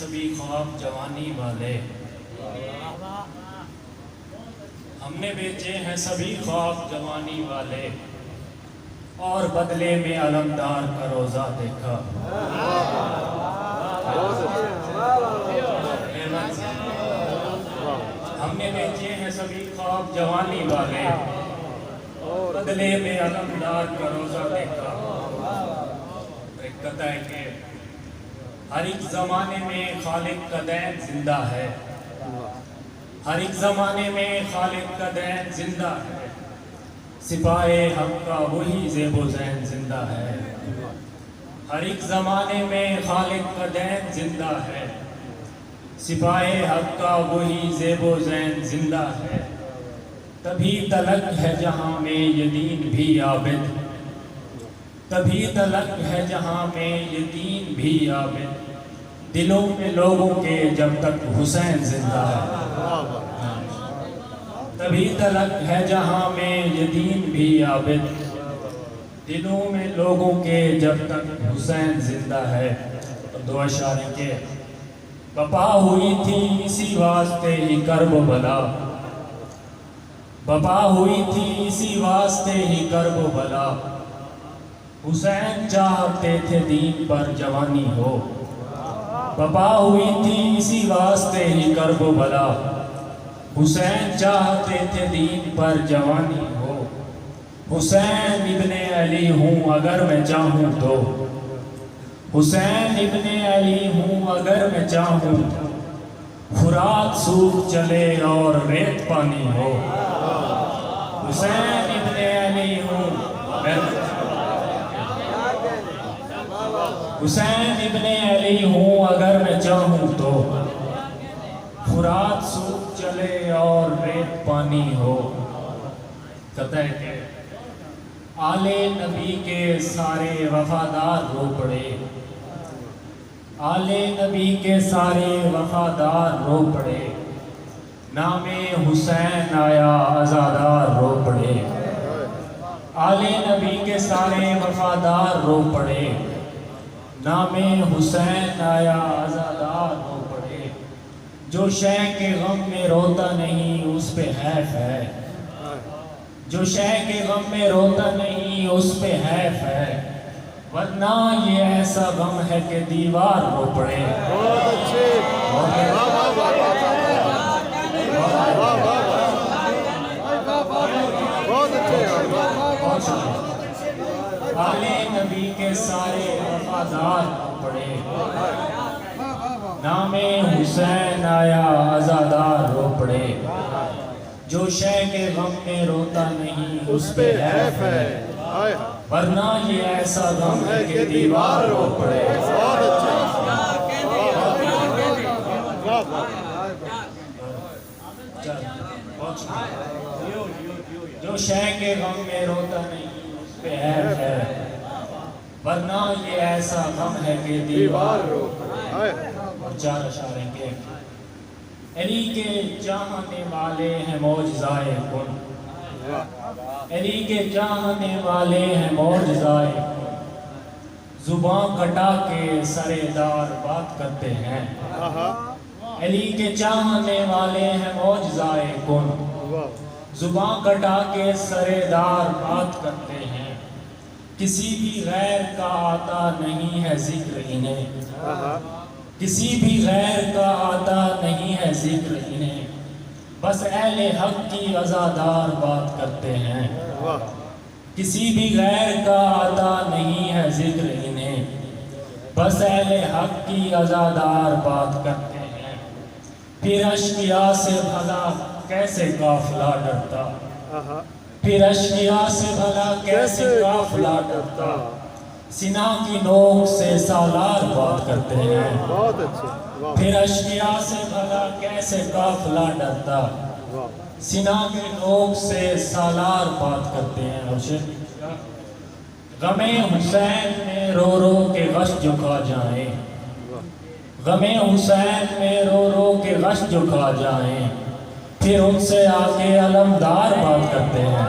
سبھی خواب جوانی والے، ہم نے بیچے ہیں سبھی خواب جوانی والے، اور بدلے میں علمدار کا روزہ دیکھا۔ ہم نے بیچے ہیں سبھی خواب جوانی والے، بدلے میں علمدار کا روزہ دیکھا۔ ایک کہتا ہے کہ ہر ایک زمانے میں خالق کا دین زندہ ہے، ہر ایک زمانے میں خالق کا دین زندہ ہے، سپاہی حق کا وہی زیب و زین زندہ ہے۔ ہر ایک زمانے میں خالق کا دین زندہ ہے، سپاہی حق کا وہی زیب و زین زندہ ہے۔ تبھی تلک ہے جہاں میں یہ دین بھی عابد، تبھی تلک ہے جہاں میں یہ دین بھی عابد، دلوں میں لوگوں کے جب تک حسین زندہ ہے۔ تبھی تلک ہے جہاں میں یہ دین بھی عابد، دلوں میں لوگوں کے جب تک حسین زندہ ہے۔ دو اشعار کے بپا ہوئی تھی اسی واسطے ہی کرب و بلا، بپا ہوئی تھی اسی واسطے ہی کرب و بلا، حسین چاہتے تھے دین پر جوانی ہو، بپا ہوئی تھی اسی واسطے ہی کرب و بلا، حسین چاہتے تھے دین پر جوانی ہو۔ حسین ابن علی ہوں اگر میں چاہوں تو، حسین ابن علی ہوں اگر میں چاہوں تو، فرات سوکھ چلے اور ریت پانی ہو۔ حسین ابن علی ہوں حسین ابن علی ہوں اگر میں چاہوں تو، فرات سوکھ چلے اور ریت پانی ہو۔ کہتا ہے کہ آل نبی کے سارے وفادار رو پڑے، آل نبی کے سارے وفادار رو پڑے، نام حسین آیا عزادار رو پڑے۔ آل نبی کے سارے وفادار رو پڑے، نام حسین آیا عزادار رو پڑے، جو شے کے غم میں روتا نہیں اس پہ حیف ہے، جو شے کے غم میں روتا نہیں اس پہ حیف ہے، ورنہ یہ ایسا غم ہے کہ دیوار رو پڑے۔ آل نبی کے سارے وفادار رو پڑے، نام حسین آیا عزادار رو پڑے، جو شے کے غم میں روتا نہیں اس پہ حیف ہے، ورنہ یہ ایسا غم ہے کہ دیوار رو پڑے۔ جو شے کے غم میں روتا نہیں اس پہ حیف ہے، ورنہ یہ ایسا غم ہے کہ دیوار رو پڑے۔ اور چار اشعار کے علی کے چاہنے والے ہیں معجزائے کن، علی کے چاہنے والے ہیں معجزائے کن، زبان کٹا کے سرے دار بات کرتے ہیں، علی کے چاہنے والے ہیں معجزائے کن، زبان کٹا کے سرے دار بات کرتے ہیں، کسی بھی غیر کا آتا نہیں ہے ذکر انہیں، کسی بھی غیر کا آتا نہیں ہے ذکر انہیں، بس اہل حق کی عزادار بات کرتے ہیں، کسی بھی غیر کا آتا نہیں ہے ذکر انہیں، بس اہل حق کی عزادار بات کرتے ہیں۔ پھر اشقیاء سے بھلا کیسے قافلہ ڈرتا، پھر اشقیاء سے بھلا کیسے قافلہ ڈرتا، سنا کی نوک سے سالار بات کرتے ہیں، پھر اشقیاء سے بھلا کیسے قافلہ ڈرتا، سنا کی نوک سے سالار بات کرتے ہیں۔ غم حسین میں رو رو کے غش جو کھا جائیں، غم حسین میں رو رو کے غش جو کھا جائیں، پھر ان سے آگے علمدار بات کرتے ہیں۔